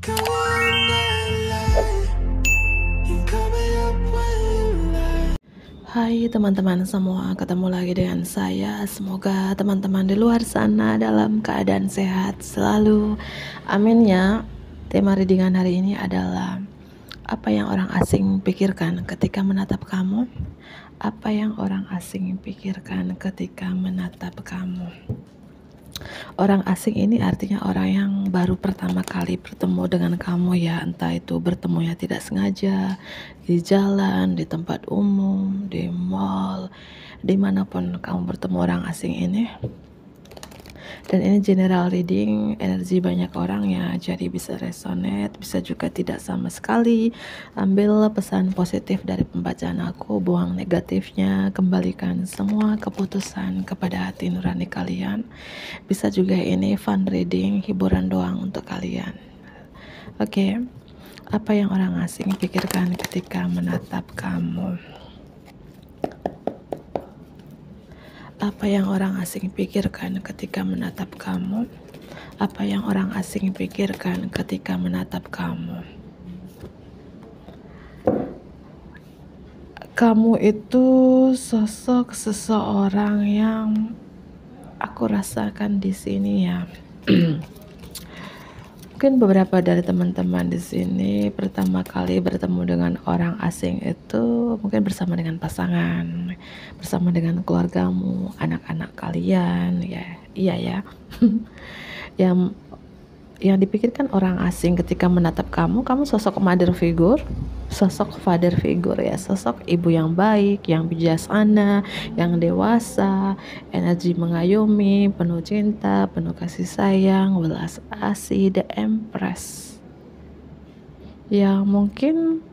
Hai teman-teman semua, ketemu lagi dengan saya. Semoga teman-teman di luar sana dalam keadaan sehat selalu. Amin ya. Tema readingan hari ini adalah apa yang orang asing pikirkan ketika menatap kamu? Apa yang orang asing pikirkan ketika menatap kamu? Orang asing ini artinya orang yang baru pertama kali bertemu dengan kamu ya, entah itu bertemunya tidak sengaja, di jalan, di tempat umum, di mall, dimanapun kamu bertemu orang asing ini. Dan ini general reading, energi banyak orang ya, jadi bisa resonate, bisa juga tidak sama sekali. Ambil pesan positif dari pembacaan aku, buang negatifnya, kembalikan semua keputusan kepada hati nurani kalian. Bisa juga ini fun reading, hiburan doang untuk kalian. Oke, apa yang orang asing pikirkan ketika menatap kamu? Apa yang orang asing pikirkan ketika menatap kamu? Apa yang orang asing pikirkan ketika menatap kamu? Kamu itu sosok seseorang yang aku rasakan di sini ya. Mungkin beberapa dari teman-teman di sini pertama kali bertemu dengan orang asing itu mungkin bersama dengan pasangan, bersama dengan keluargamu, anak-anak kalian, ya, iya ya. Yang dipikirkan orang asing ketika menatap kamu sosok mother figure, sosok father figure ya, sosok ibu yang baik, yang bijaksana, yang dewasa, energi mengayomi, penuh cinta, penuh kasih sayang, welas asih, the empress. Ya mungkin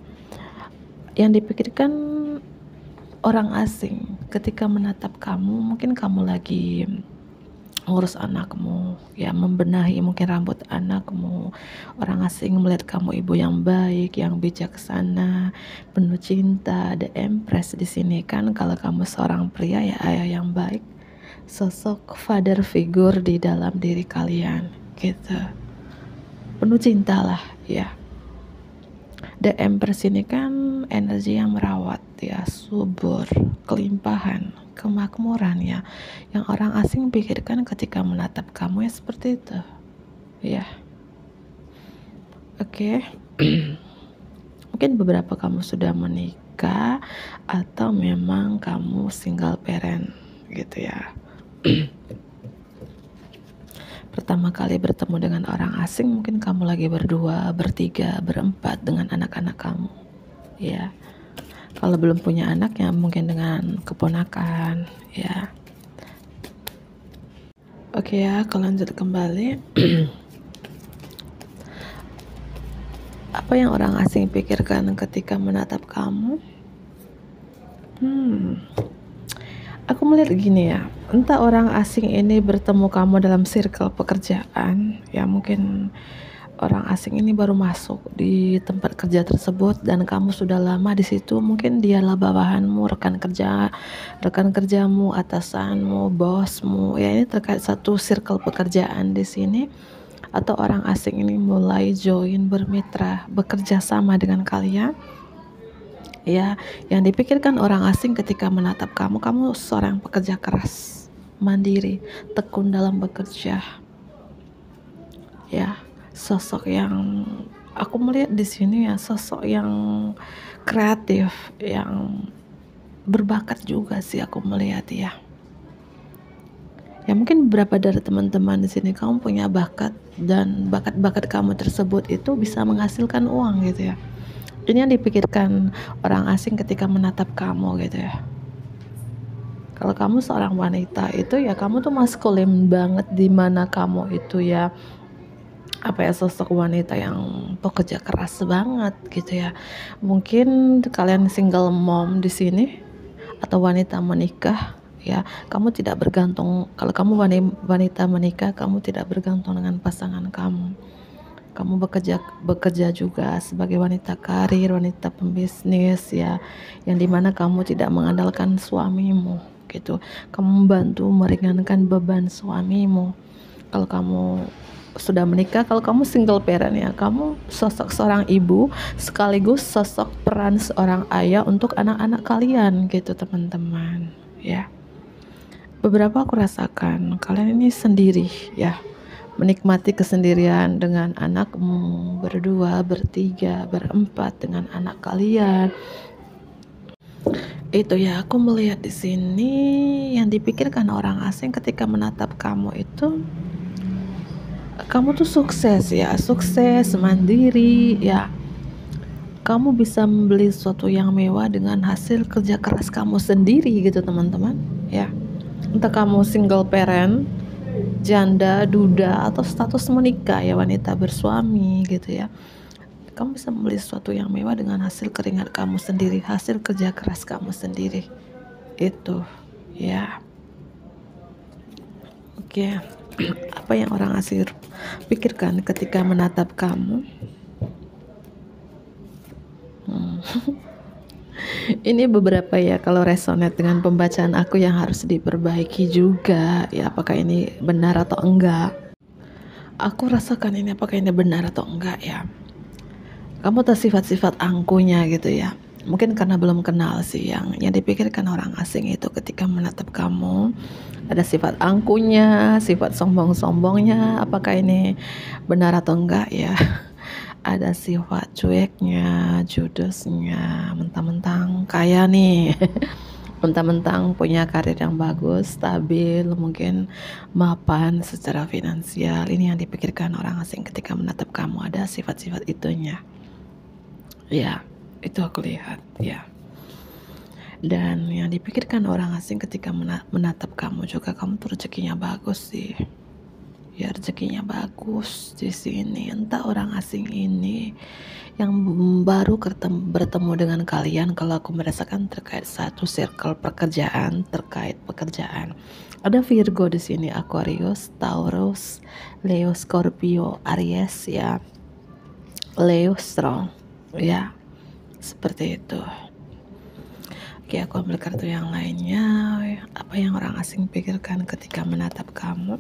yang dipikirkan orang asing ketika menatap kamu, mungkin kamu lagi ngurus anakmu, ya membenahi mungkin rambut anakmu. Orang asing melihat kamu ibu yang baik, yang bijaksana, penuh cinta, the empress di sini kan. Kalau kamu seorang pria ya ayah yang baik, sosok father figure di dalam diri kalian, gitu. Penuh cinta lah ya. The empress ini kan energi yang merawat ya, subur, kelimpahan, kemakmuran ya, yang orang asing pikirkan ketika menatap kamu ya seperti itu ya. Oke. Mungkin beberapa kamu sudah menikah atau memang kamu single parent gitu ya. Pertama kali bertemu dengan orang asing mungkin kamu lagi berdua, bertiga, berempat dengan anak-anak kamu ya. Kalau belum punya anak ya mungkin dengan keponakan ya. Oke ya, kalau lanjut kembali. Apa yang orang asing pikirkan ketika menatap kamu? Aku melihat gini ya, entah orang asing ini bertemu kamu dalam circle pekerjaan, ya mungkin orang asing ini baru masuk di tempat kerja tersebut dan kamu sudah lama di situ, mungkin dialah bawahanmu, rekan kerjamu, atasanmu, bosmu, ya ini terkait satu circle pekerjaan di sini. Atau orang asing ini mulai join, bermitra, bekerja sama dengan kalian. Ya, yang dipikirkan orang asing ketika menatap kamu seorang pekerja keras, mandiri, tekun dalam bekerja. Ya, sosok yang aku melihat di sini ya, sosok yang kreatif, yang berbakat juga sih aku melihat ya. Ya mungkin beberapa dari teman-teman di sini kamu punya bakat dan bakat-bakat kamu tersebut itu bisa menghasilkan uang gitu ya. Ini yang dipikirkan orang asing ketika menatap kamu gitu ya. Kalau kamu seorang wanita itu ya kamu tuh maskulin banget, di mana kamu itu ya sosok wanita yang pekerja keras banget gitu ya. Mungkin kalian single mom di sini atau wanita menikah ya, kamu tidak bergantung. Kalau kamu wanita menikah, kamu tidak bergantung dengan pasangan kamu. Kamu bekerja juga sebagai wanita karir, wanita pembisnis ya, yang dimana kamu tidak mengandalkan suamimu gitu. Kamu membantu meringankan beban suamimu. Kalau kamu sudah menikah, kalau kamu single parent ya, kamu sosok seorang ibu sekaligus sosok peran seorang ayah untuk anak-anak kalian gitu teman-teman ya. Beberapa aku rasakan kalian ini sendiri ya, menikmati kesendirian dengan anakmu, berdua, bertiga, berempat dengan anak kalian. Itu ya, aku melihat di sini yang dipikirkan orang asing ketika menatap kamu itu, kamu tuh sukses ya, sukses, mandiri ya. Kamu bisa membeli sesuatu yang mewah dengan hasil kerja keras kamu sendiri gitu teman-teman ya. Entah kamu single parent, janda, duda, atau status menikah ya, wanita bersuami gitu ya. Kamu bisa membeli sesuatu yang mewah dengan hasil keringat kamu sendiri, hasil kerja keras kamu sendiri. Itu ya. Oke. Apa yang orang asing pikirkan ketika menatap kamu? Ini beberapa ya, kalau resonate dengan pembacaan aku yang harus diperbaiki juga ya, apakah ini benar atau enggak. Aku rasakan ini apakah ini benar atau enggak ya. Kamu tahu sifat-sifat angkuhnya gitu ya. Mungkin karena belum kenal sih yang dipikirkan orang asing itu ketika menatap kamu. Ada sifat angkuhnya, sifat sombong-sombongnya, apakah ini benar atau enggak ya. Ada sifat cueknya, judesnya, mentang-mentang kaya nih. Mentang-mentang punya karir yang bagus, stabil, mungkin mapan secara finansial. Ini yang dipikirkan orang asing ketika menatap kamu, ada sifat-sifat itunya. Ya, itu aku lihat ya. Dan yang dipikirkan orang asing ketika menatap kamu juga, kamu tuh rezekinya bagus sih. Ya, rezekinya bagus di sini. Entah orang asing ini yang baru bertemu dengan kalian, kalau aku merasakan terkait satu circle pekerjaan, terkait pekerjaan. Ada Virgo di sini, Aquarius, Taurus, Leo, Scorpio, Aries ya. Leo strong ya. Seperti itu. Oke, aku ambil kartu yang lainnya. Apa yang orang asing pikirkan ketika menatap kamu?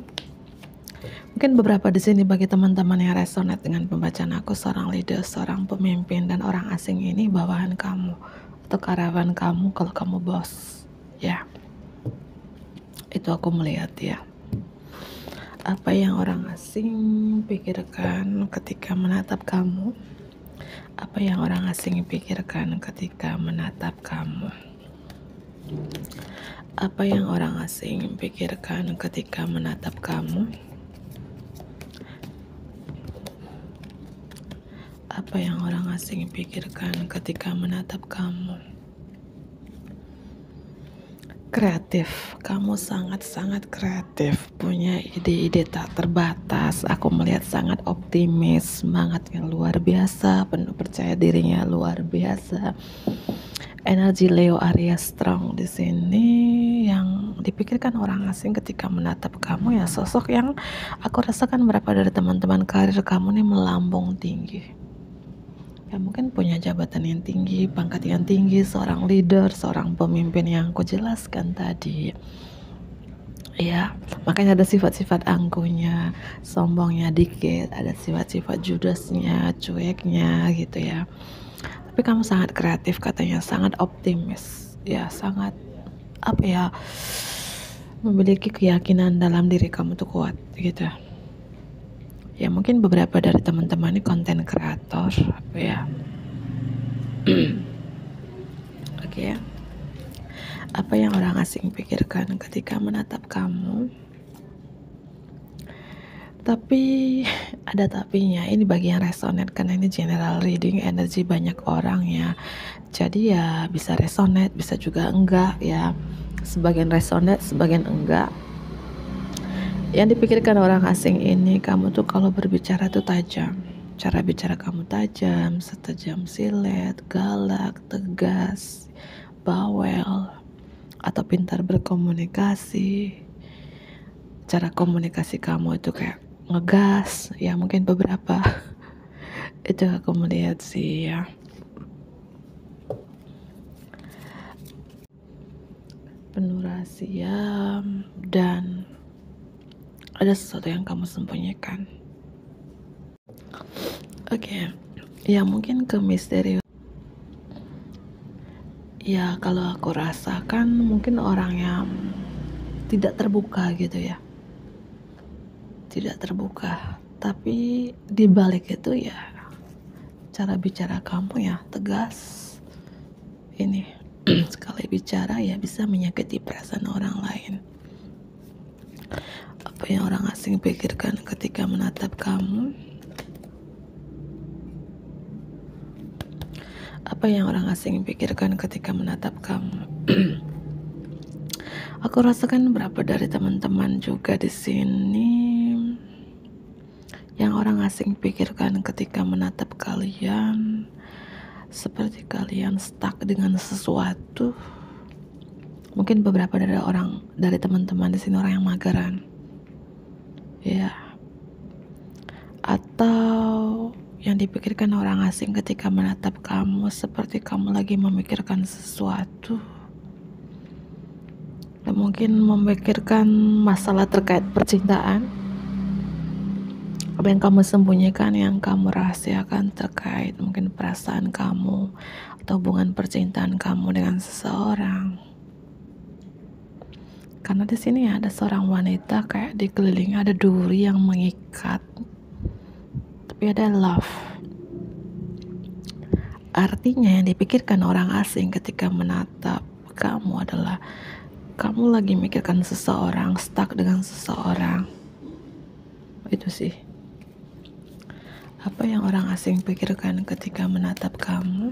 Mungkin beberapa di sini bagi teman-teman yang resonate dengan pembacaan aku, seorang leader, seorang pemimpin, dan orang asing ini bawahan kamu atau karyawan kamu kalau kamu bos. Ya, itu aku melihat ya. Apa yang orang asing pikirkan ketika menatap kamu? Apa yang orang asing pikirkan ketika menatap kamu? Apa yang orang asing pikirkan ketika menatap kamu? Apa yang orang asing pikirkan ketika menatap kamu? Kreatif, kamu sangat-sangat kreatif, punya ide-ide tak terbatas. Aku melihat sangat optimis, semangatnya luar biasa, penuh percaya dirinya luar biasa. Energi Leo Aries strong di sini. Yang dipikirkan orang asing ketika menatap kamu ya, sosok yang aku rasakan beberapa dari teman-teman karir kamu nih melambung tinggi. Ya, mungkin punya jabatan yang tinggi, pangkat yang tinggi, seorang leader, seorang pemimpin yang aku jelaskan tadi. Ya, makanya ada sifat-sifat angkuhnya, sombongnya dikit, ada sifat-sifat judesnya, cueknya gitu ya. Tapi kamu sangat kreatif katanya, sangat optimis, ya sangat memiliki keyakinan dalam diri kamu tuh kuat gitu. Ya, mungkin beberapa dari teman-teman ini konten kreator ya. Oke. Apa yang orang asing pikirkan ketika menatap kamu? Tapi ada tapinya, ini bagi yang resonate karena ini general reading, energi banyak orang ya. Jadi ya bisa resonate, bisa juga enggak ya. Sebagian resonate, sebagian enggak. Yang dipikirkan orang asing ini, kamu tuh kalau berbicara tuh tajam. Cara bicara kamu tajam, setajam silet, galak, tegas, bawel, atau pintar berkomunikasi. Cara komunikasi kamu itu kayak ngegas ya, mungkin beberapa. Itu aku melihat sih ya. Penuh rahasia dan ada sesuatu yang kamu sembunyikan Oke, ya mungkin ke misterius. Ya kalau aku rasakan mungkin orang yang tidak terbuka gitu ya, tidak terbuka. Tapi di balik itu ya cara bicara kamu ya tegas. Ini sekali bicara ya bisa menyakiti perasaan orang lain. Apa yang orang asing pikirkan ketika menatap kamu? Apa yang orang asing pikirkan ketika menatap kamu? Aku rasakan beberapa dari teman-teman juga di sini yang orang asing pikirkan ketika menatap kalian, seperti kalian stuck dengan sesuatu. Mungkin beberapa dari teman-teman di sini orang yang mageran, ya. Atau yang dipikirkan orang asing ketika menatap kamu seperti kamu lagi memikirkan sesuatu, dan mungkin memikirkan masalah terkait percintaan. Apa yang kamu sembunyikan, yang kamu rahasiakan terkait mungkin perasaan kamu atau hubungan percintaan kamu dengan seseorang. Karena di sini ada seorang wanita kayak dikelilingi ada duri yang mengikat, tapi ada love. Artinya yang dipikirkan orang asing ketika menatap kamu adalah kamu lagi mikirkan seseorang, stuck dengan seseorang. Itu sih. Apa yang orang asing pikirkan ketika menatap kamu?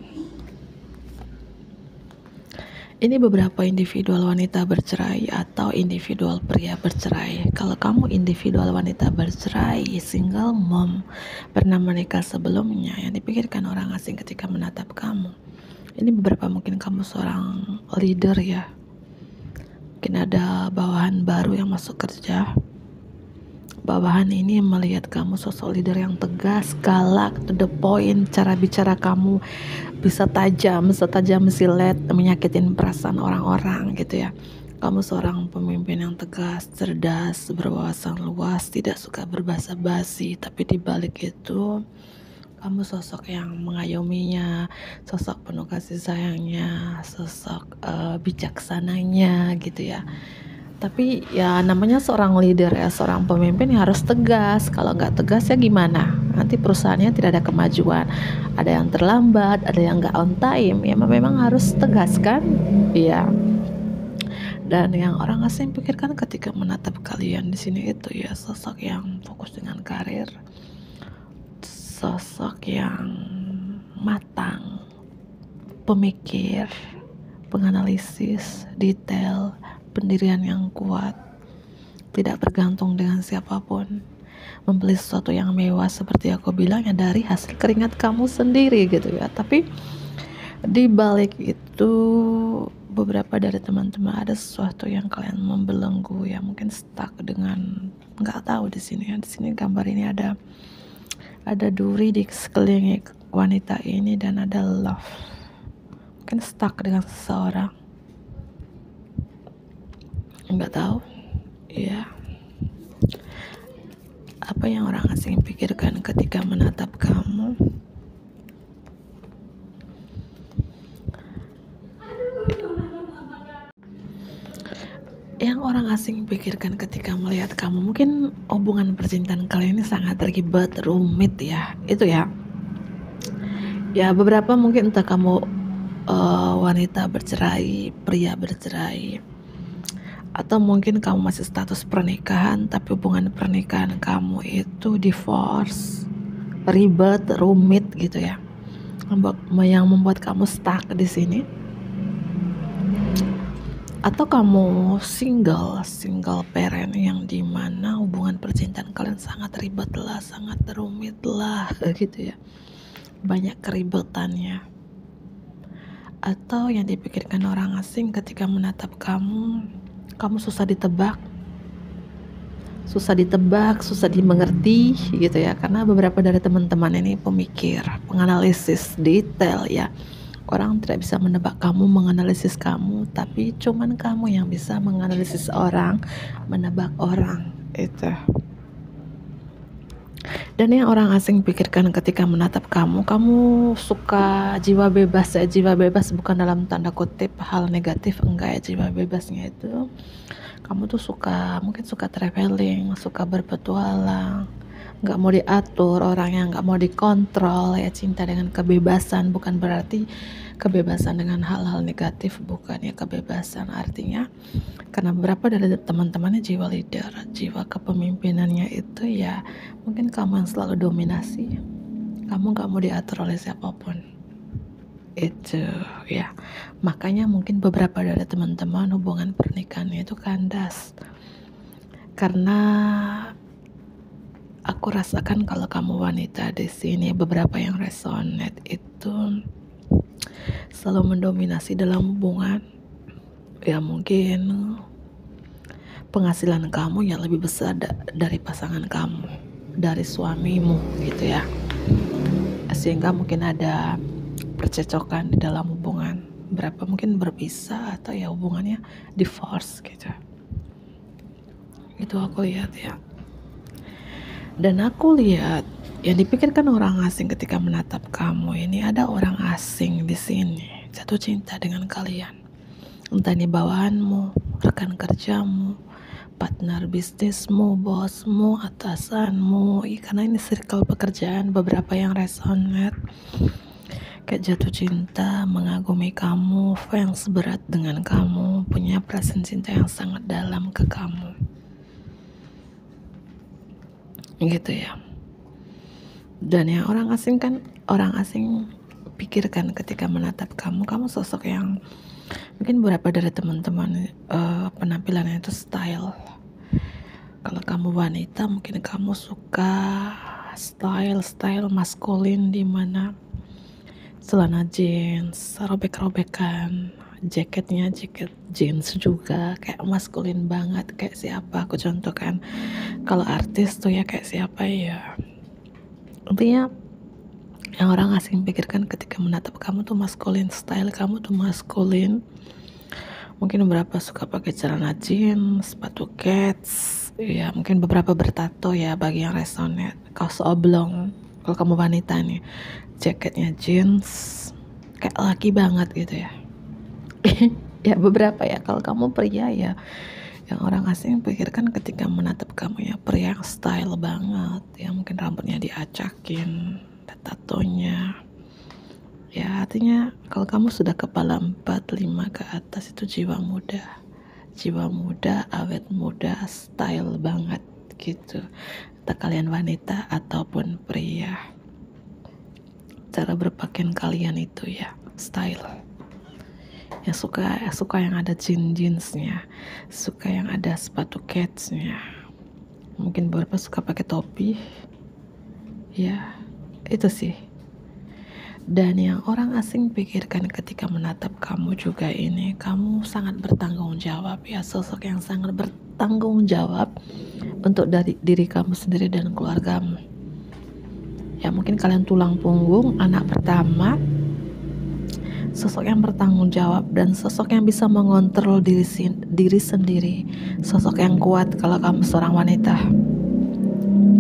Ini beberapa individual wanita bercerai atau individual pria bercerai. Kalau kamu individual wanita bercerai, single mom, pernah menikah sebelumnya, yang dipikirkan orang asing ketika menatap kamu. Ini beberapa mungkin kamu seorang leader ya. Mungkin ada bawahan baru yang masuk kerja. Bawahan ini melihat kamu sosok leader yang tegas, galak, to the point, cara bicara kamu bisa tajam silet, menyakitin perasaan orang-orang gitu ya. Kamu seorang pemimpin yang tegas, cerdas, berwawasan luas, tidak suka berbasa-basi, tapi di balik itu kamu sosok yang mengayominya, sosok penuh kasih sayangnya, sosok bijaksananya gitu ya. Tapi ya namanya seorang leader ya, seorang pemimpin yang harus tegas. Kalau nggak tegas ya gimana? Nanti perusahaannya tidak ada kemajuan. Ada yang terlambat, ada yang nggak on time. Ya memang harus tegas kan? Iya. Dan yang orang asing pikirkan ketika menatap kalian di sini itu ya sosok yang fokus dengan karir, sosok yang matang, pemikir, penganalisis, detail, pendirian yang kuat, tidak bergantung dengan siapapun, membeli sesuatu yang mewah seperti aku bilang ya dari hasil keringat kamu sendiri gitu ya. Tapi di balik itu beberapa dari teman-teman ada sesuatu yang kalian membelenggu ya, mungkin stuck dengan nggak tahu di sini ya. Di sini gambar ini ada duri di sekeliling wanita ini dan ada love, mungkin stuck dengan seseorang. Nggak tahu ya apa yang orang asing pikirkan ketika menatap kamu. Yang orang asing pikirkan ketika melihat kamu, mungkin hubungan percintaan kalian ini sangat ribet, rumit ya. Itu ya beberapa mungkin entah kamu wanita bercerai, pria bercerai, atau mungkin kamu masih status pernikahan tapi hubungan pernikahan kamu itu divorce, ribet, rumit gitu ya, yang membuat kamu stuck di sini. Atau kamu single parent yang dimana hubungan percintaan kalian sangat ribet lah, sangat rumit lah gitu ya, banyak keribetannya. Atau yang dipikirkan orang asing ketika menatap kamu susah ditebak, susah dimengerti gitu ya, karena beberapa dari teman-teman ini pemikir, penganalisis detail ya. Orang tidak bisa menebak kamu, menganalisis kamu, tapi cuman kamu yang bisa menganalisis orang, menebak orang itu. Dan yang orang asing pikirkan ketika menatap kamu, kamu suka jiwa bebas ya. Jiwa bebas bukan dalam tanda kutip hal negatif, enggak ya. Jiwa bebasnya itu kamu tuh mungkin suka traveling, suka berpetualang, nggak mau diatur, orang yang nggak mau dikontrol ya. Cinta dengan kebebasan bukan berarti kebebasan dengan hal-hal negatif, bukan ya. Kebebasan artinya karena beberapa dari teman-temannya jiwa leader, jiwa kepemimpinannya itu ya mungkin kamu yang selalu dominasi, kamu nggak mau diatur oleh siapapun itu ya. Makanya mungkin beberapa dari teman-teman hubungan pernikahannya itu kandas, karena aku rasakan kalau kamu wanita di sini beberapa yang resonate itu selalu mendominasi dalam hubungan. Ya mungkin penghasilan kamu yang lebih besar dari pasangan kamu, dari suamimu gitu ya, sehingga mungkin ada percecokan di dalam hubungan, berapa mungkin berpisah atau ya hubungannya divorce gitu. Itu aku lihat ya. Dan aku lihat yang dipikirkan orang asing ketika menatap kamu ini, ada orang asing di sini jatuh cinta dengan kalian. Entah ini bawahanmu, rekan kerjamu, partner bisnismu, bosmu, atasanmu, karena ini circle pekerjaan. Beberapa yang resonate kayak jatuh cinta, mengagumi kamu, fans berat dengan kamu, punya perasaan cinta yang sangat dalam ke kamu gitu ya. Dan yang orang asing pikirkan ketika menatap kamu sosok yang mungkin beberapa dari teman-teman penampilannya itu style. Kalau kamu wanita mungkin kamu suka style maskulin, di mana celana jeans, robek-robekan, jaketnya jaket jeans juga kayak maskulin banget. Kayak siapa aku contohkan, kalau artis tuh ya kayak siapa ya, intinya yang orang asing pikirkan ketika menatap kamu tuh maskulin, style kamu tuh maskulin. Mungkin beberapa suka pakai celana jeans, sepatu kets, ya mungkin beberapa bertato ya bagi yang resonate, kaos oblong. Kalau kamu wanita nih, jaketnya jeans, kayak laki banget gitu ya. Ya beberapa ya. Kalau kamu pria ya, yang orang asing pikirkan ketika menatap kamu ya pria yang style banget, yang mungkin rambutnya diacakin, ada tatonya. Ya artinya kalau kamu sudah kepala 4-5 ke atas itu jiwa muda, awet muda, style banget gitu. Entah kalian wanita ataupun pria, cara berpakaian kalian itu ya style. Yang suka yang ada jeansnya, suka yang ada sepatu ketsnya, mungkin beberapa suka pakai topi ya, itu sih. Dan yang orang asing pikirkan ketika menatap kamu juga ini, kamu sangat bertanggung jawab ya, sosok yang sangat bertanggung jawab untuk dari diri kamu sendiri dan keluargamu. Ya mungkin kalian tulang punggung, anak pertama, sosok yang bertanggung jawab dan sosok yang bisa mengontrol diri sendiri, sosok yang kuat kalau kamu seorang wanita.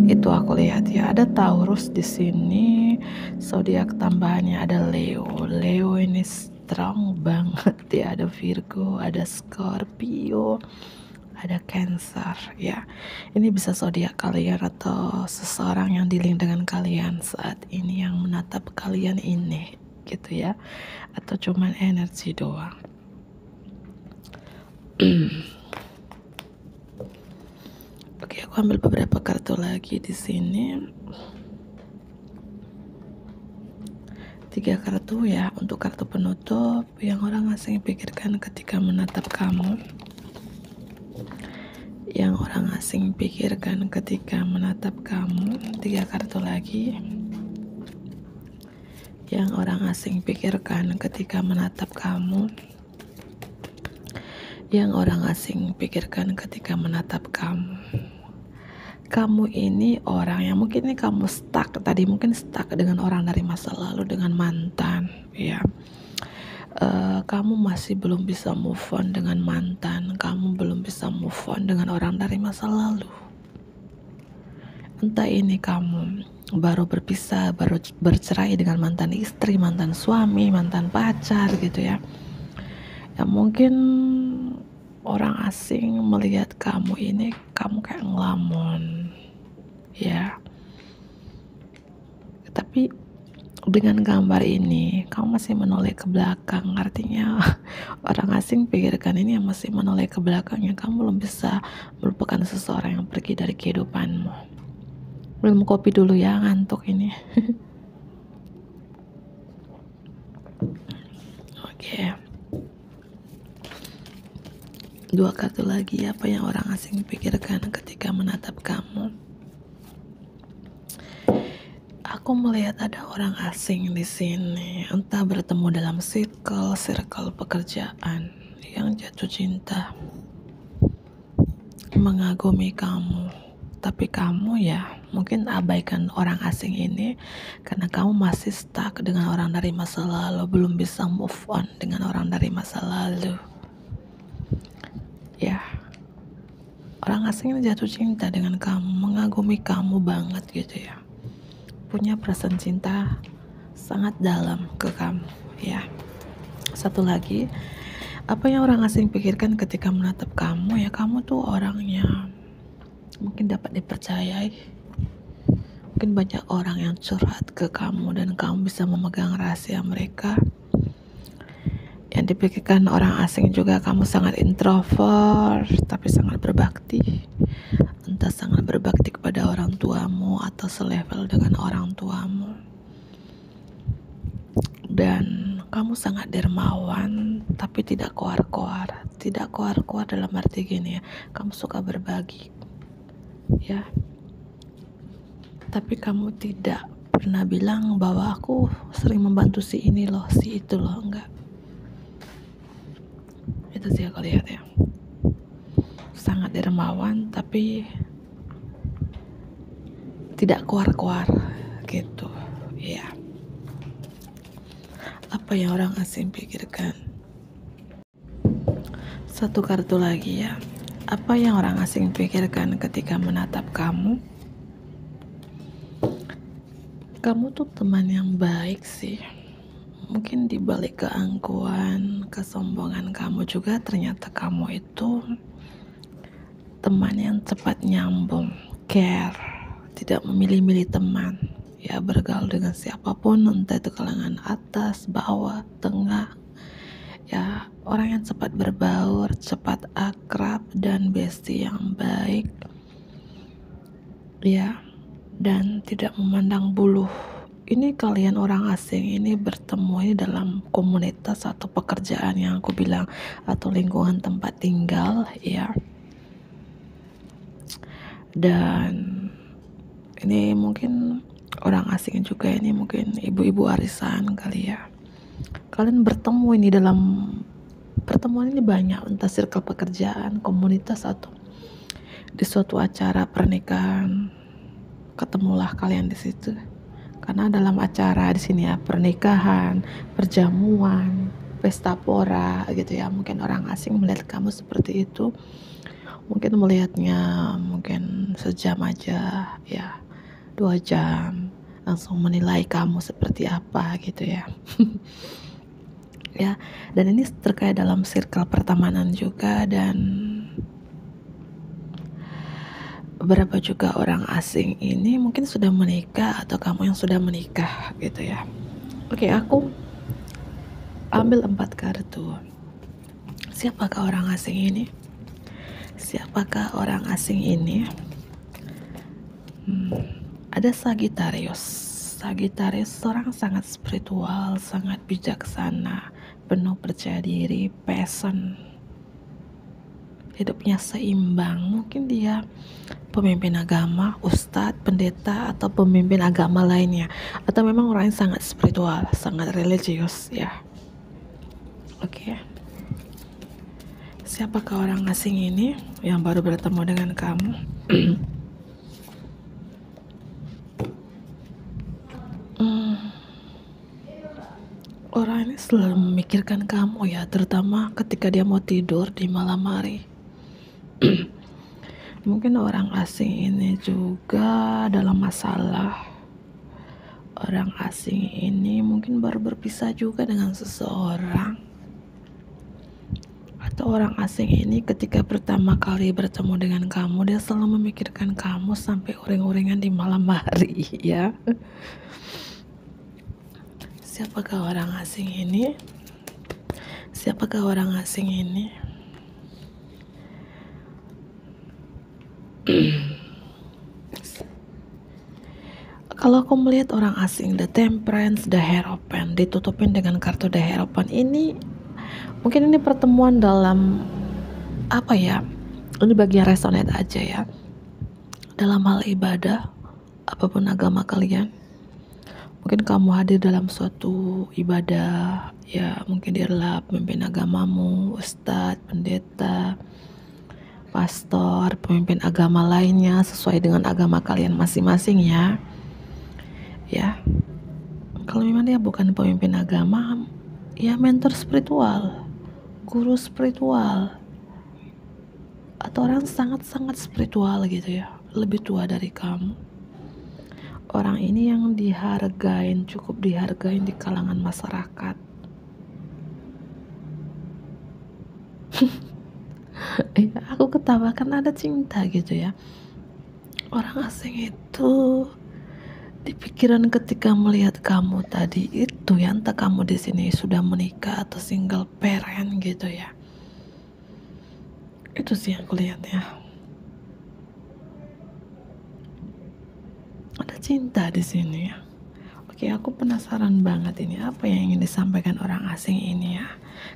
Itu aku lihat ya. Ada Taurus di sini, zodiak tambahannya ada Leo. Leo ini strong banget ya. Ada Virgo, ada Scorpio, ada Cancer ya. Ini bisa zodiak kalian atau seseorang yang dealing dengan kalian saat ini, yang menatap kalian ini gitu ya, atau cuman energi doang. Oke, aku ambil beberapa kartu lagi di sini. 3 kartu ya untuk kartu penutup yang orang asing pikirkan ketika menatap kamu. Yang orang asing pikirkan ketika menatap kamu. 3 kartu lagi. Yang orang asing pikirkan ketika menatap kamu. Yang orang asing pikirkan ketika menatap kamu. Kamu ini orang yang mungkin ini kamu stuck tadi, mungkin stuck dengan orang dari masa lalu, dengan mantan ya. Kamu masih belum bisa move on dengan mantan, kamu belum bisa move on dengan orang dari masa lalu. Entah ini kamu baru berpisah, baru bercerai dengan mantan istri, mantan suami, mantan pacar gitu ya. Ya mungkin orang asing melihat kamu ini, kamu kayak ngelamun ya. Tapi dengan gambar ini kamu masih menoleh ke belakang, artinya orang asing pikirkan ini yang masih menoleh ke belakangnya, kamu belum bisa melupakan seseorang yang pergi dari kehidupanmu. Minum kopi dulu ya, ngantuk ini. Oke. Dua kartu lagi, apa yang orang asing pikirkan ketika menatap kamu? Aku melihat ada orang asing di sini, entah bertemu dalam circle pekerjaan, yang jatuh cinta, mengagumi kamu. Tapi kamu ya mungkin abaikan orang asing ini karena kamu masih stuck dengan orang dari masa lalu, belum bisa move on dengan orang dari masa lalu. Ya, orang asing ini jatuh cinta dengan kamu, mengagumi kamu banget gitu ya, punya perasaan cinta sangat dalam ke kamu ya. Satu lagi, apa yang orang asing pikirkan ketika menatap kamu ya, kamu tuh orangnya mungkin dapat dipercayai. Mungkin banyak orang yang curhat ke kamu dan kamu bisa memegang rahasia mereka. Yang dipikirkan orang asing juga, kamu sangat introvert tapi sangat berbakti. Entah sangat berbakti kepada orang tuamu atau selevel dengan orang tuamu. Dan kamu sangat dermawan tapi tidak koar-koar. Tidak koar-koar dalam arti gini ya, kamu suka berbagi ya, tapi kamu tidak pernah bilang bahwa aku sering membantu si ini loh, si itu loh, enggak. Itu sih aku lihat ya, sangat dermawan tapi tidak koar-koar gitu ya. Apa yang orang asing pikirkan? Satu kartu lagi ya, apa yang orang asing pikirkan ketika menatap kamu? Kamu tuh teman yang baik sih. Mungkin di balik keangkuhan, kesombongan kamu juga, ternyata kamu itu teman yang cepat nyambung, care, tidak memilih-milih teman. Ya, bergaul dengan siapapun, entah itu kalangan atas, bawah, tengah. Ya, orang yang cepat berbaur, cepat akrab, dan bestie yang baik. Ya, dan tidak memandang buluh. Ini kalian orang asing ini bertemu ini dalam komunitas atau pekerjaan yang aku bilang, atau lingkungan tempat tinggal ya. Dan ini mungkin orang asing juga, ini mungkin ibu-ibu arisan kali ya. Kalian bertemu ini dalam pertemuan ini banyak, entah circle pekerjaan, komunitas, atau di suatu acara pernikahan. Ketemulah kalian di situ. Karena dalam acara di sini ya, pernikahan, perjamuan, pesta pora gitu ya, mungkin orang asing melihat kamu seperti itu. Mungkin melihatnya mungkin sejam aja ya, 2 jam, langsung menilai kamu seperti apa gitu ya. Ya, dan ini terkait dalam circle pertemanan juga, dan beberapa juga orang asing ini mungkin sudah menikah atau kamu yang sudah menikah gitu ya. Oke, aku ambil 4 kartu. Siapakah orang asing ini? Siapakah orang asing ini? Ada Sagittarius. Sagittarius seorang sangat spiritual, sangat bijaksana, penuh percaya diri, passion. Hidupnya seimbang. Mungkin dia pemimpin agama, ustadz, pendeta, atau pemimpin agama lainnya, atau memang orang yang sangat spiritual, sangat religius ya. Oke. Siapakah orang asing ini yang baru bertemu dengan kamu? Orang ini selalu memikirkan kamu ya, terutama ketika dia mau tidur di malam hari. Mungkin orang asing ini juga dalam masalah. Orang asing ini mungkin baru berpisah juga dengan seseorang. Atau orang asing ini ketika pertama kali bertemu dengan kamu, dia selalu memikirkan kamu sampai uring-uringan di malam hari, ya. Siapakah orang asing ini? Siapakah orang asing ini? Kalau aku melihat orang asing, the Temperance, the Hierophant, ditutupin dengan kartu the Hierophant ini, mungkin ini pertemuan dalam apa ya? Ini bagian resonate aja ya. Dalam hal ibadah, apapun agama kalian, mungkin kamu hadir dalam suatu ibadah, ya mungkin dia adalah pemimpin agamamu, ustadz, pendeta, pastor, pemimpin agama lainnya sesuai dengan agama kalian masing-masing ya. Ya, kalau memang dia bukan pemimpin agama, ya mentor spiritual, guru spiritual, atau orang sangat-sangat spiritual gitu ya, lebih tua dari kamu. Orang ini yang dihargain, cukup dihargain di kalangan masyarakat. Ya, aku ketawa kan ada cinta gitu ya. Orang asing itu di pikiran ketika melihat kamu tadi itu ya, entah kamu di sini sudah menikah atau single parent gitu ya. Itu sih yang aku lihat ya. Ada cinta di sini ya. Oke, aku penasaran banget ini apa yang ingin disampaikan orang asing ini ya.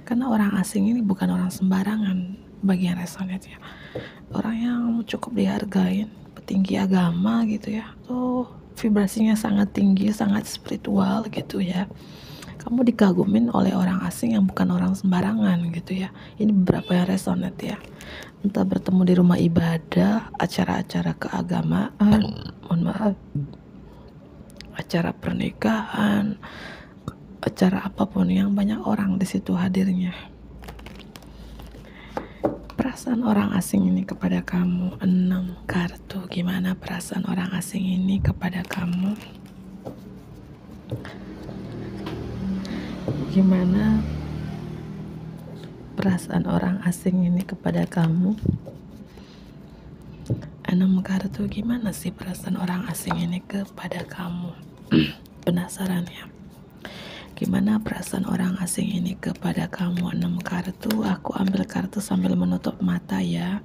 Karena orang asing ini bukan orang sembarangan bagian resonate ya. Orang yang cukup dihargain, petinggi agama gitu ya. Tuh vibrasinya sangat tinggi, sangat spiritual gitu ya. Kamu dikagumin oleh orang asing yang bukan orang sembarangan gitu ya. Ini beberapa yang resonate ya. Entah bertemu di rumah ibadah, acara-acara keagamaan, mohon maaf, acara pernikahan, acara apapun yang banyak orang di situ hadirnya. Perasaan orang asing ini kepada kamu, 6 kartu. Gimana perasaan orang asing ini kepada kamu? Gimana perasaan orang asing ini kepada kamu? 6 kartu. Gimana sih perasaan orang asing ini kepada kamu? Penasaran ya? Gimana perasaan orang asing ini kepada kamu? 6 kartu. Aku ambil kartu sambil menutup mata ya.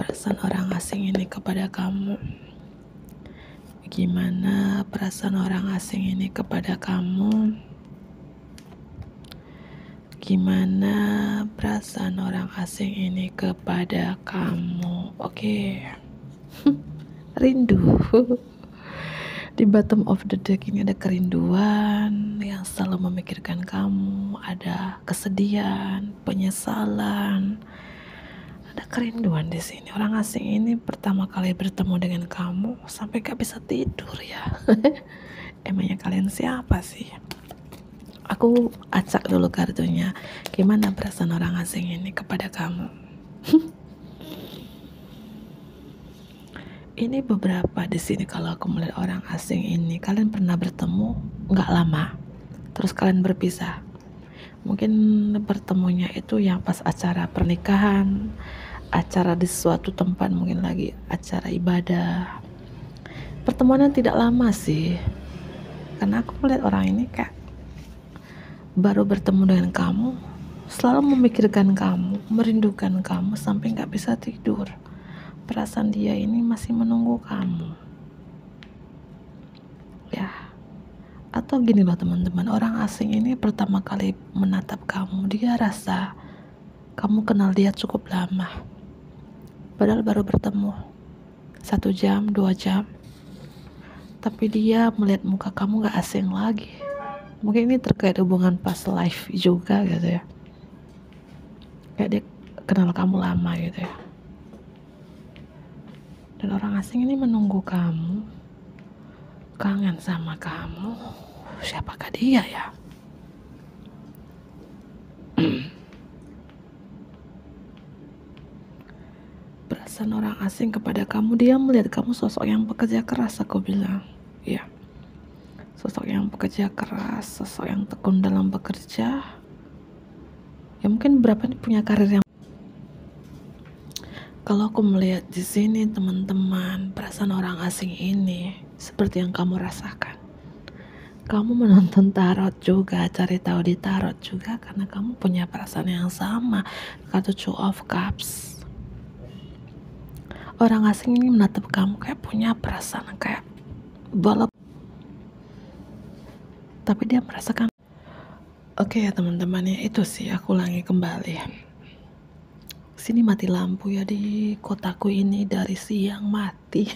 Perasaan orang asing ini kepada kamu. Gimana perasaan orang asing ini kepada kamu? Gimana perasaan orang asing ini kepada kamu? Oke. Rindu. Di bottom of the deck ini ada kerinduan yang selalu memikirkan kamu, ada kesedihan, penyesalan, ada kerinduan di sini. Orang asing ini pertama kali bertemu dengan kamu sampai gak bisa tidur ya. Emangnya kalian siapa sih? Aku acak dulu kartunya. Gimana perasaan orang asing ini kepada kamu? Ini beberapa di sini kalau aku melihat orang asing ini, kalian pernah bertemu nggak lama, terus kalian berpisah. Mungkin bertemunya itu yang pas acara pernikahan, acara di suatu tempat, mungkin lagi acara ibadah. Pertemuannya tidak lama sih, karena aku melihat orang ini kayak baru bertemu dengan kamu, selalu memikirkan kamu, merindukan kamu sampai nggak bisa tidur. Perasaan dia ini masih menunggu kamu ya. Atau gini loh teman-teman, orang asing ini pertama kali menatap kamu, dia rasa kamu kenal dia cukup lama, padahal baru bertemu 1 jam, 2 jam, tapi dia melihat muka kamu gak asing lagi. Mungkin ini terkait hubungan past life juga gitu ya, kayak dia kenal kamu lama gitu ya. Dan orang asing ini menunggu kamu, kangen sama kamu. Siapakah dia ya? perasaan orang asing kepada kamu, dia melihat kamu sosok yang pekerja keras, aku bilang. Ya, sosok yang pekerja keras, sosok yang tekun dalam bekerja. Ya mungkin beberapa ini punya karir yang... Kalau aku melihat di sini teman-teman, perasaan orang asing ini seperti yang kamu rasakan. Kamu menonton tarot juga, cari tahu di tarot juga karena kamu punya perasaan yang sama. Kartu Two of Cups. Orang asing ini menatap kamu kayak punya perasaan kayak balap, tapi dia merasakan. Oke ya teman-teman, ya itu sih, aku ulangi kembali. Sini mati lampu ya di kotaku ini, dari siang mati.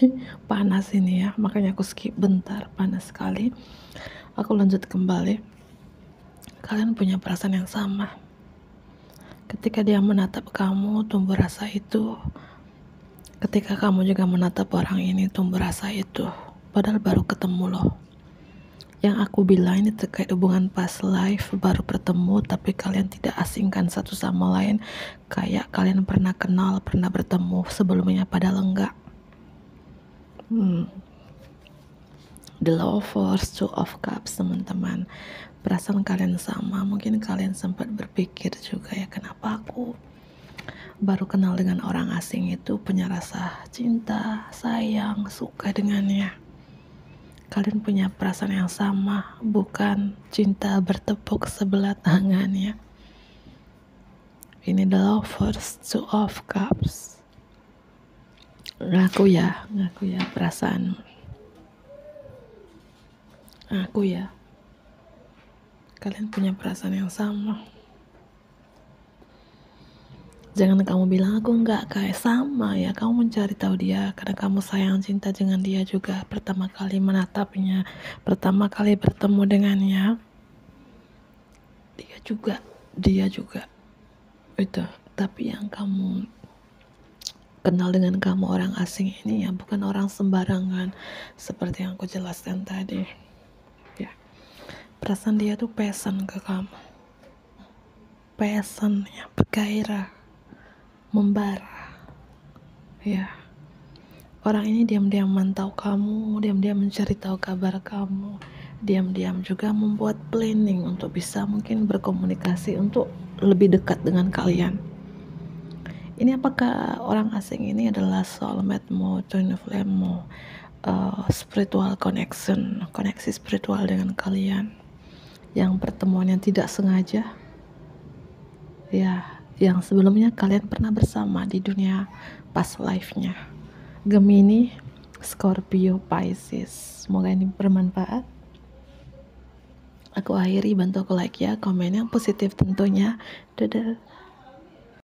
Panas ini ya, makanya aku skip bentar, panas sekali. Aku lanjut kembali. Kalian punya perasaan yang sama. Ketika dia menatap kamu, tumbuh rasa itu. Ketika kamu juga menatap orang ini, tumbuh rasa itu. Padahal baru ketemu loh. Yang aku bilang ini terkait hubungan past life, baru bertemu tapi kalian tidak asingkan satu sama lain, kayak kalian pernah kenal, pernah bertemu sebelumnya padahal enggak. The Lovers, Two of Cups teman-teman, perasaan kalian sama. Mungkin kalian sempat berpikir juga ya, kenapa aku baru kenal dengan orang asing itu punya rasa cinta, sayang, suka dengannya. Kalian punya perasaan yang sama, bukan cinta bertepuk sebelah tangan ya. Ini The Lovers, Two of Cups. Ngaku ya perasaan. Aku ya. Kalian punya perasaan yang sama. Jangan kamu bilang aku enggak, kayak sama ya. Kamu mencari tahu dia karena kamu sayang cinta dengan dia juga. Pertama kali menatapnya, pertama kali bertemu dengannya, dia juga itu. Tapi yang kamu kenal dengan kamu orang asing ini ya bukan orang sembarangan, seperti yang aku jelaskan tadi ya. Perasaan dia tuh passion ke kamu, passion ya, bergairah, membara ya. Orang ini diam-diam mantau kamu, diam-diam mencari tahu kabar kamu, diam-diam juga membuat planning untuk bisa mungkin berkomunikasi untuk lebih dekat dengan kalian. Ini apakah orang asing ini adalah soulmate-mu, twin flame-mu, spiritual connection, koneksi spiritual dengan kalian, yang pertemuan yang tidak sengaja ya, yang sebelumnya kalian pernah bersama di dunia past life-nya. Gemini, Scorpio, Pisces. Semoga ini bermanfaat. Aku akhiri, bantu aku like ya, komen yang positif tentunya. Dadah.